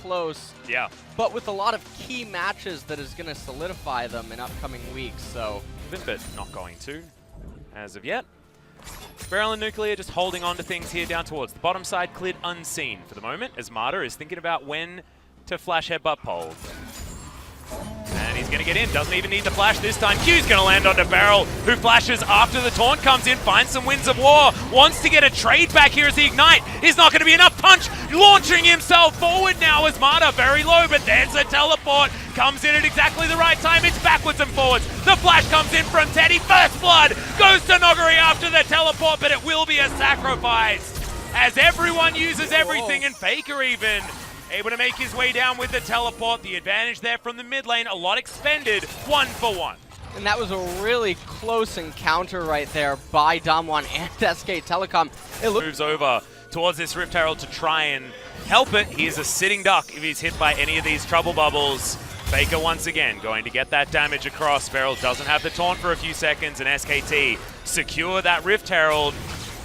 close. Yeah. But with a lot of key matches that is going to solidify them in upcoming weeks, so... But not going to, as of yet. Beryl and Nuclear just holding on to things here down towards the bottom side, cleared unseen for the moment, as Mata is thinking about when to flash headbutt pole. And he's going to get in, doesn't even need the flash this time. Q's going to land onto Beryl, who flashes after the taunt comes in, finds some Winds of War, wants to get a trade back here as the Ignite. Is not going to be enough. Punch, launching himself forward now as Mata, very low, but there's a teleport. Comes in at exactly the right time, it's backwards and forwards. The flash comes in from Teddy, first blood goes to Noguri after the teleport, but it will be a sacrifice as everyone uses everything, and Faker even able to make his way down with the teleport. The advantage there from the mid lane, a lot expended, 1-for-1. And that was a really close encounter right there by Damwon and SK Telecom. It moves over towards this Rift Herald to try and help it. He is a sitting duck if he's hit by any of these trouble bubbles. Faker once again going to get that damage across. Beryl doesn't have the taunt for a few seconds, and SKT secure that Rift Herald.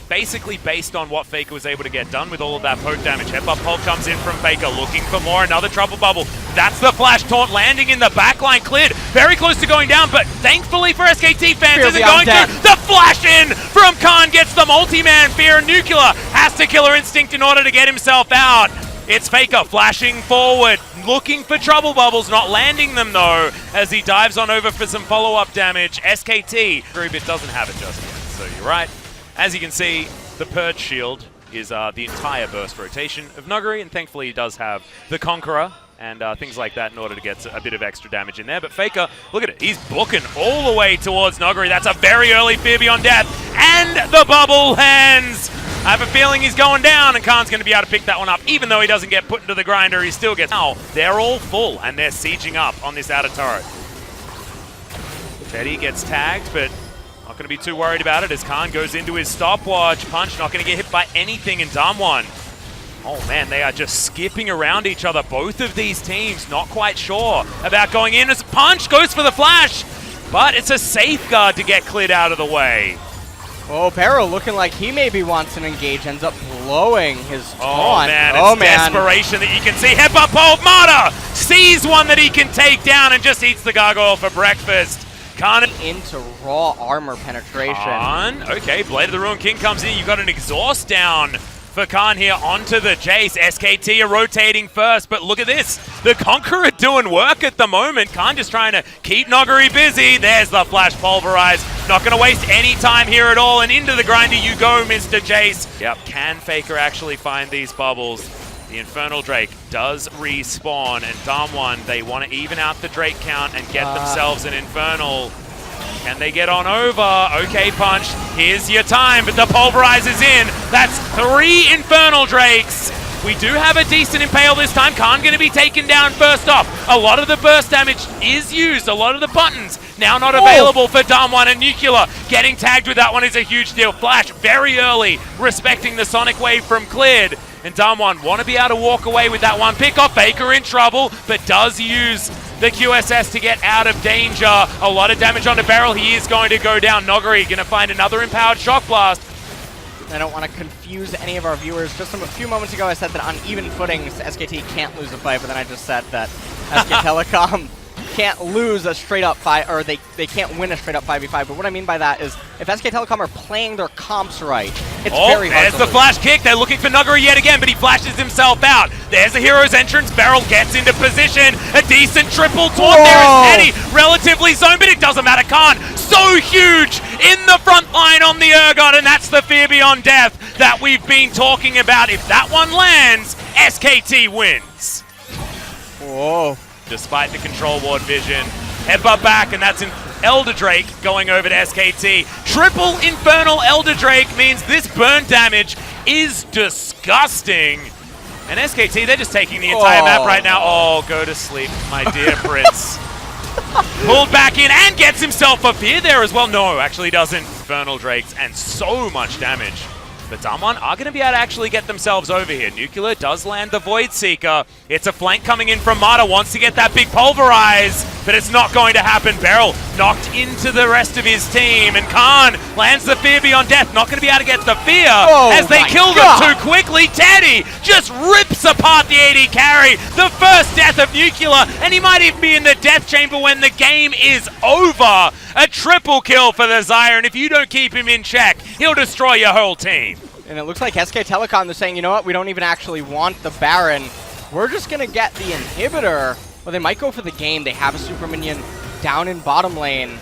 Basically based on what Faker was able to get done with all of that poke damage. Headbutt pole comes in from Faker, looking for more, another trouble bubble. That's the flash taunt landing in the backline, cleared. Very close to going down, but thankfully for SKT fans, isn't going to. The flash in from Khan gets the multi-man fear. Nuclear has to Killer Instinct in order to get himself out. It's Faker flashing forward, looking for trouble bubbles, not landing them though, as he dives on over for some follow-up damage. SKT, Grubit doesn't have it just yet, so you're right. As you can see, the Purge Shield is the entire burst rotation of Nuguri, and thankfully he does have the Conqueror and things like that in order to get a bit of extra damage in there. But Faker, look at it, he's booking all the way towards Nuguri. That's a very early Fear Beyond Death, and the bubble lands! I have a feeling he's going down, and Khan's going to be able to pick that one up. Even though he doesn't get put into the grinder, he still gets... Now, they're all full, and they're sieging up on this outer turret. Teddy gets tagged, but not going to be too worried about it as Khan goes into his stopwatch. Punch not going to get hit by anything in Damwon. Oh man, they are just skipping around each other. Both of these teams not quite sure about going in as Punch goes for the flash, but it's a safeguard to get cleared out of the way. Oh, Beryl looking like he maybe wants an engage, ends up blowing his taunt. Oh man, it's desperation that you can see. Headbutt pole, Mata sees one that he can take down and just eats the gargoyle for breakfast. Khan into raw armor penetration. Khan, okay, Blade of the Ruined King comes in. You've got an exhaust down for Khan here onto the Jace. SKT are rotating first, but look at this. The Conqueror doing work at the moment. Khan just trying to keep Noguri busy. There's the flash pulverize. Not going to waste any time here at all, and into the grinder you go, Mr. Jace. Yep, can Faker actually find these bubbles? The Infernal Drake does respawn, and Damwon, they want to even out the Drake count and get themselves an Infernal. Can they get on over? Okay, Punch, here's your time, but the Pulverize is in. That's 3 Infernal Drakes. We do have a decent Impale this time. Khan going to be taken down first off. A lot of the burst damage is used. A lot of the buttons now not available for Damwon, and Nuclear getting tagged with that one is a huge deal. Flash very early, respecting the Sonic Wave from cleared. And Damwon want to be able to walk away with that one pick off. Faker in trouble, but does use the QSS to get out of danger. A lot of damage onto Beryl. He is going to go down. Noguri going to find another Empowered Shock Blast. I don't want to confuse any of our viewers. Just a few moments ago I said that on even footing SKT can't lose a fight, but then I just said that SK Telecom can't lose a straight-up fight, or they can't win a straight-up 5v5. But what I mean by that is if SK Telecom are playing their comps right, it's very hard there's the flash kick. They're looking for Nuguri yet again, but he flashes himself out. There's the hero's entrance. Beryl gets into position. A decent triple taunt. There is Teddy, relatively zoned, but it doesn't matter. Khan, so huge in the front line on the Urgot, and that's the Fear Beyond Death that we've been talking about. If that one lands, SKT wins. Whoa. Despite the control ward vision. Headbutt back, and that's an Elder Drake going over to SKT. Triple Infernal Elder Drake means this burn damage is disgusting. And SKT, they're just taking the entire map right now. Oh, go to sleep, my dear prince. Pulled back in and gets himself a fear there as well. No, actually doesn't. Infernal Drakes and so much damage. But Damwon are going to be able to actually get themselves over here. Nuclear does land the Void Seeker. It's a flank coming in from Mata. Wants to get that big Pulverize, but it's not going to happen. Beryl knocked into the rest of his team, and Khan lands the fear beyond death. Not going to be able to get the fear as they kill them too quickly. Teddy just rips apart the AD carry. The first death of Nuclear, and he might even be in the death chamber when the game is over. A triple kill for the Zyre, and if you don't keep him in check, he'll destroy your whole team. And it looks like SK Telecom, they're saying, you know what, we don't even actually want the Baron. We're just going to get the inhibitor. Well, they might go for the game. They have a super minion down in bottom lane.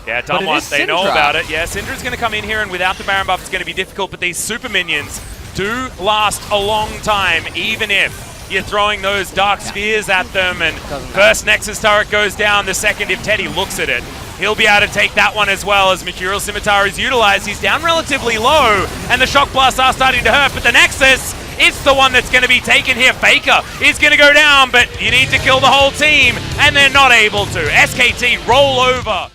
Yeah, Dunwant, they know about it. Yeah, Syndra's going to come in here, and without the Baron buff, it's going to be difficult, but these super minions do last a long time, even if you're throwing those dark spheres at them. And first Nexus turret goes down, the second, if Teddy looks at it, he'll be able to take that one as well as Mercurial Scimitar is utilized. He's down relatively low, and the shock blasts are starting to hurt, but the Nexus, it's the one that's going to be taken here. Faker is going to go down, but you need to kill the whole team, and they're not able to. SKT roll over.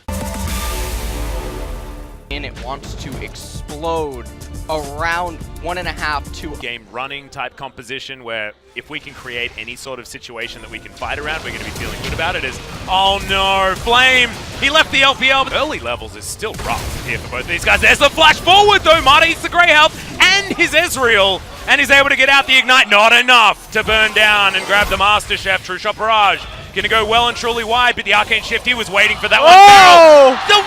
And it wants to explode around 1.5 to game running type composition, where if we can create any sort of situation that we can fight around, we're going to be feeling good about it. Oh no, Flame, he left the LPL, but early levels is still rough here for both these guys. There's the flash forward though. Marta eats the grey health and his Ezreal, and he's able to get out the ignite. Not enough to burn down and grab the Master Chef. True Shot Barrage gonna go well and truly wide, but the Arcane Shift, he was waiting for that one. The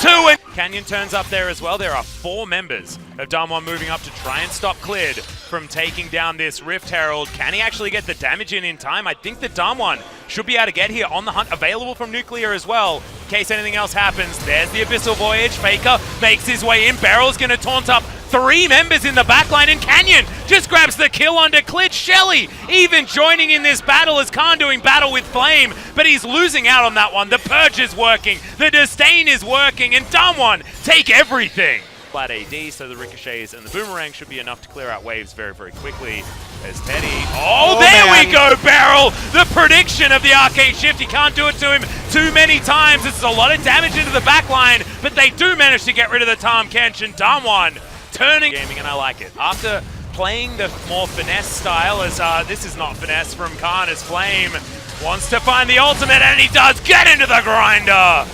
1v2, and Canyon turns up there as well. There are 4 members of Damwon moving up to try and stop Clid from taking down this Rift Herald. Can he actually get the damage in time? I think that Damwon should be able to get here on the hunt, available from Nuclear as well, in case anything else happens. There's the Abyssal Voyage. Faker makes his way in. Barrel's gonna taunt up 3 members in the backline, and Canyon just grabs the kill onto Clid. Shelly even joining in this battle as Khan doing battle with Flame, but he's losing out on that one. The Purge is working, the Disdain is working, and Damwon take everything. Flat AD, so the ricochets and the boomerang should be enough to clear out waves very, very quickly. As Teddy, there we go, Barrel! The prediction of the Arcane Shift, he can't do it to him too many times. This is a lot of damage into the backline, but they do manage to get rid of the Tahm Kench, and Damwon turning gaming, and I like it. After playing the more finesse style, as this is not finesse from Khan, as Flame wants to find the ultimate, and he does get into the grinder.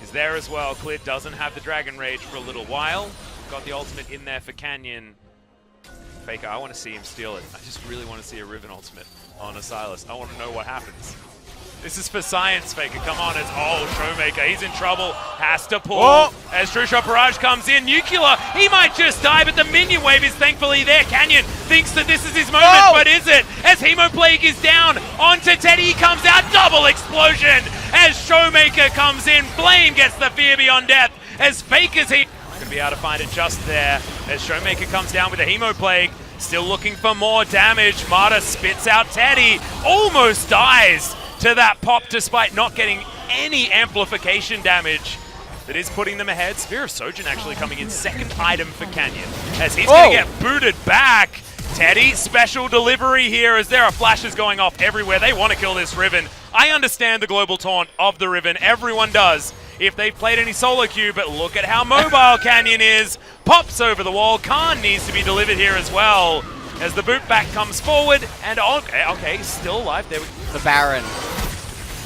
Is there as well. Clid doesn't have the Dragon Rage for a little while. Got the ultimate in there for Canyon. Faker, I want to see him steal it. I just really want to see a Riven ultimate on a Silas. I want to know what happens. This is for science, Faker. Come on, it's Showmaker. He's in trouble. Has to pull. As True Shot Barrage comes in. Nuclear, he might just die, but the minion wave is thankfully there. Canyon thinks that this is his moment, but is it? As Hemoplague is down, onto Teddy, he comes out. Double explosion as Showmaker comes in. Flame gets the fear beyond death as Faker's going to be able to find it just there. As Showmaker comes down with a Hemoplague. Still looking for more damage. Marta spits out Teddy. Almost dies to that pop despite not getting any amplification damage. That is putting them ahead. Spear of Sojourn actually coming in second item for Canyon as he's going to get booted back. Teddy, special delivery here as there are flashes going off everywhere. They want to kill this Riven. I understand the global taunt of the Riven. Everyone does if they've played any solo queue, but look at how mobile Canyon is. Pops over the wall. Khan needs to be delivered here as well as the boot back comes forward. And okay, he's still alive. There we go. The Baron.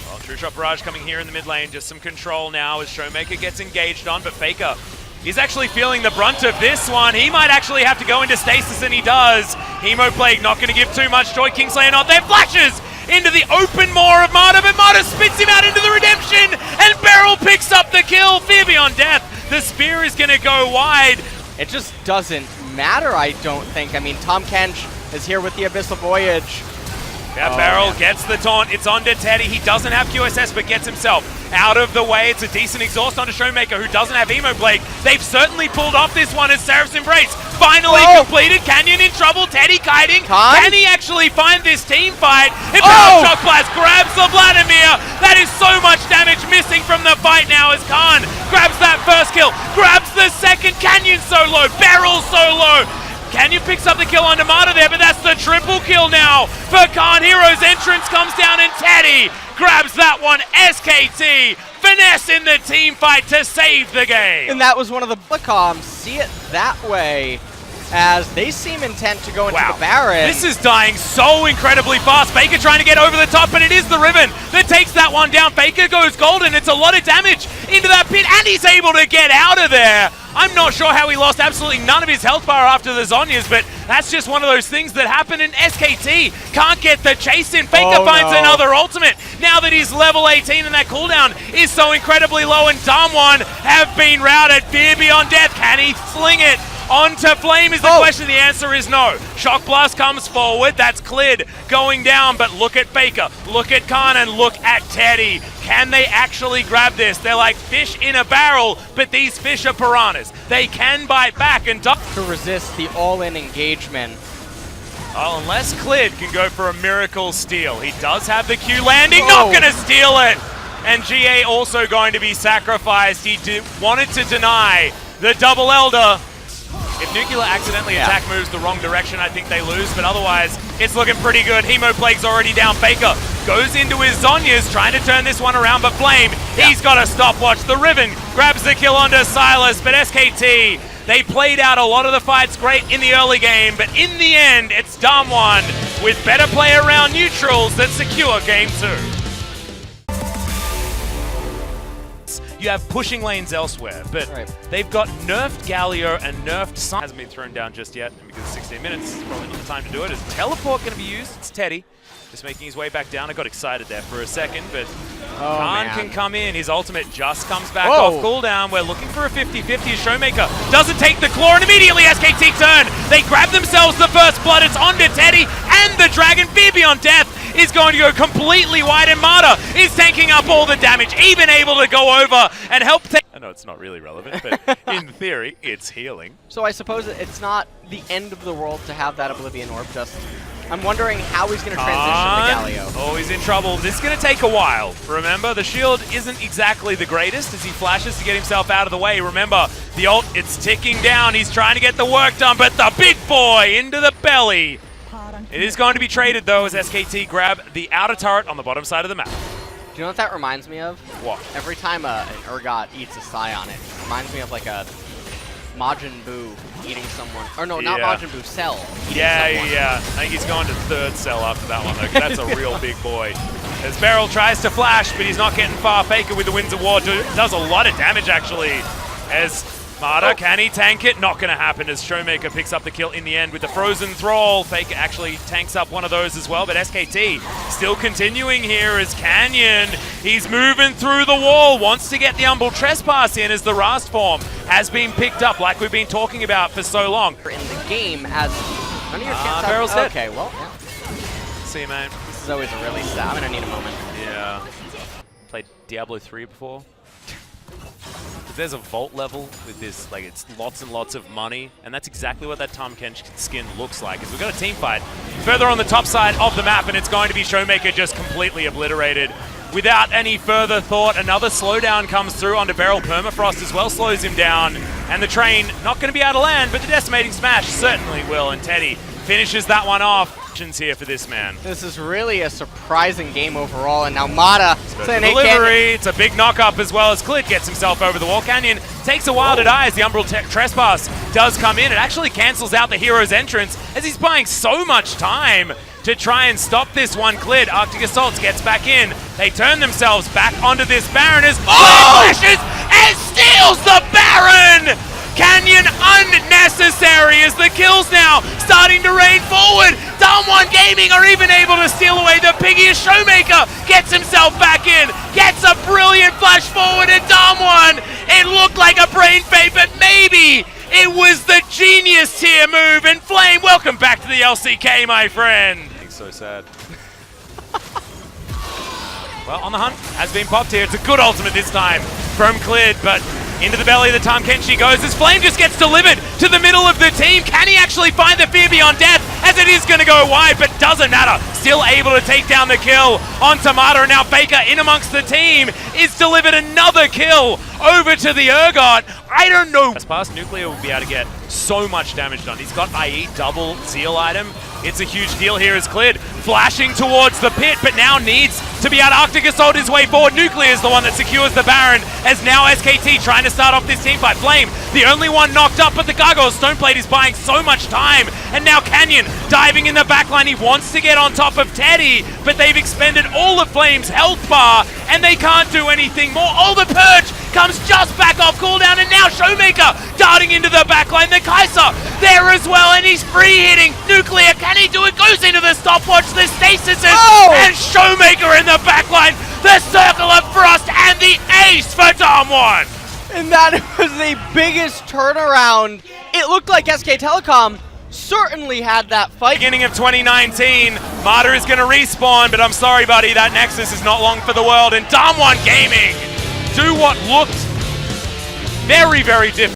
Well, True Shot Barrage coming here in the mid lane. Just some control now as Showmaker gets engaged on, but Faker, he's actually feeling the brunt of this one. He might actually have to go into stasis, and he does. Hemoplague not going to give too much joy. Kingslayer not there. Flashes into the open maw of Marta, but Marta spits him out into the redemption, and Beryl picks up the kill. Fear beyond death. The spear is going to go wide. It just doesn't matter, I don't think. I mean, Tahm Kench is here with the Abyssal Voyage. Yeah, Beryl gets the taunt. It's onto Teddy. He doesn't have QSS, but gets himself out of the way. It's a decent exhaust onto Showmaker, who doesn't have Hemoplague. They've certainly pulled off this one as Seraph's Embrace finally completed. Canyon in trouble. Teddy kiting. Can he actually find this team fight? And Beryl Shock Blast grabs the Vladimir. That is so much damage missing from the fight now as Khan grabs that first kill, grabs the second. Canyon so low. Beryl so low. Canyon picks up the kill on Marta there, but that's the triple kill now for Khan. Hero's entrance comes down, and Teddy grabs that one. SKT finesse in the team fight to save the game. And that was one of the Telecom. See it that way. as they seem intent to go into the Baron. This is dying so incredibly fast. Faker trying to get over the top, but it is the Riven that takes that one down. Faker goes golden. It's a lot of damage into that pit, and he's able to get out of there. I'm not sure how he lost absolutely none of his health bar after the Zhonya's, but that's just one of those things that happen in SKT. Can't get the chase in. Faker finds another ultimate. Now that he's level 18 and that cooldown is so incredibly low, and Damwon have been routed. Fear beyond death. Can he sling it onto Flame is the question. The answer is no. Shock Blast comes forward. That's cleared going down, but look at Faker. Look at Khan and look at Teddy. Can they actually grab this? They're like fish in a barrel, but these fish are piranhas. They can bite back and to resist the all-in engagement. Oh, unless Clid can go for a miracle steal. He does have the Q landing. Not going to steal it. And GA also going to be sacrificed. He wanted to deny the double Elder. If Nuclear accidentally attack moves the wrong direction, I think they lose, but otherwise, it's looking pretty good. Hemoplague's already down. Faker goes into his Zhonya's, trying to turn this one around, but Flame, he's got a stopwatch. The Riven grabs the kill onto Silas, but SKT, they played out a lot of the fights great in the early game, but in the end, it's Damwon with better play around neutrals that secure game 2. You have pushing lanes elsewhere, but they've got nerfed Galio and nerfed Sun. Hasn't been thrown down just yet, and because it's 16 minutes, it's probably not the time to do it. Is Teleport going to be used? It's Teddy, just making his way back down. I got excited there for a second, but Khan can come in. His ultimate just comes back off cooldown. We're looking for a 50-50. Showmaker doesn't take the claw, and immediately SKT turn. They grab themselves the first blood. It's onto Teddy, and the Dragon, Fear Beyond Death, is going to go completely wide, and Marta is tanking up all the damage, even able to go over and help take. I know it's not really relevant, but in theory, it's healing. So I suppose it's not the end of the world to have that Oblivion Orb, just I'm wondering how he's going to transition to Galio. Oh, he's in trouble. This is going to take a while. Remember, the shield isn't exactly the greatest as he flashes to get himself out of the way. Remember, the ult, it's ticking down. He's trying to get the work done, but the big boy into the belly. It is going to be traded, though, as SKT grab the outer turret on the bottom side of the map. Do you know what that reminds me of? What? Every time an Urgot eats a Scion, it reminds me of like a Majin Buu eating someone. Or no, not Majin Buu, Cell eating someone. I think he's going to third Cell after that one, though, 'cause that's a real big boy. As Beryl tries to flash, but he's not getting far. Faker with the Winds of War does a lot of damage, actually, as Marta, can he tank it? Not going to happen as Showmaker picks up the kill in the end with the Frozen Thrall. Faker actually tanks up one of those as well, but SKT still continuing here as Canyon. He's moving through the wall, wants to get the Umbral Trespass in as the Rast form has been picked up like we've been talking about for so long. In the game, as none of your chance Beryl's dead. Okay, well, See you, man. This is always a really sad. I'm going to need a moment. Yeah. Played Diablo 3 before. There's a vault level with this, like, it's lots and lots of money, and that's exactly what that Tahm Kench skin looks like. Is we've got a team fight further on the top side of the map, and it's going to be Showmaker just completely obliterated without any further thought. Another slowdown comes through onto Beryl. Permafrost as well slows him down, and the train not going to be able to land, but the Decimating Smash certainly will, and Teddy finishes that one off. Here for this man. This is really a surprising game overall, and now Mata saying, hey, delivery. It's a big knock-up as well as Clit gets himself over the wall. Canyon takes a while to die as the Umbral Trespass does come in. It actually cancels out the hero's entrance as he's buying so much time to try and stop this one. Clit, Arctic Assaults gets back in. They turn themselves back onto this Baron as flashes and steals the Baron! Canyon unnecessary as the kills now starting to rain forward. Damwon Gaming are even able to steal away the piggy as Showmaker gets himself back in, gets a brilliant flash forward at Damwon. It looked like a brain fade, but maybe it was the genius tier move. And Flame, welcome back to the LCK, my friend. It's so sad. Well, On the Hunt has been popped here. It's a good ultimate this time from Clid, but into the belly of the Tahm Kench goes as Flame just gets delivered to the middle of the team. Can he actually find the Fear Beyond Death as it is going to go wide, but doesn't matter. Still able to take down the kill on Tomato, and now Faker in amongst the team is delivered another kill over to the Urgot. I don't know. As past Nuclear will be able to get so much damage done. He's got IE double Zeal item. It's a huge deal here as Clid flashing towards the pit, but now needs to be able to Arctic Assault his way forward. Nuclear is the one that secures the Baron, as now SKT trying to start off this team fight. Flame, the only one knocked up, but the Gargoyle Stoneplate is buying so much time. And now Canyon diving in the backline. He wants to get on top of Teddy, but they've expended all of Flame's health bar, and they can't do anything more. Oh, the Purge comes just back off cooldown, and now Showmaker darting into the backline. The Kaiser there as well, and he's free hitting. Nuclear, can he do it? Goes into the stopwatch, the stasis, and Showmaker in the backline. The Circle of Frost and the ace for Dom1. And that was the biggest turnaround. It looked like SK Telecom certainly had that fight. Beginning of 2019, Marta is going to respawn, but I'm sorry, buddy, that Nexus is not long for the world. And Dom1 Gaming do what looked very, very difficult.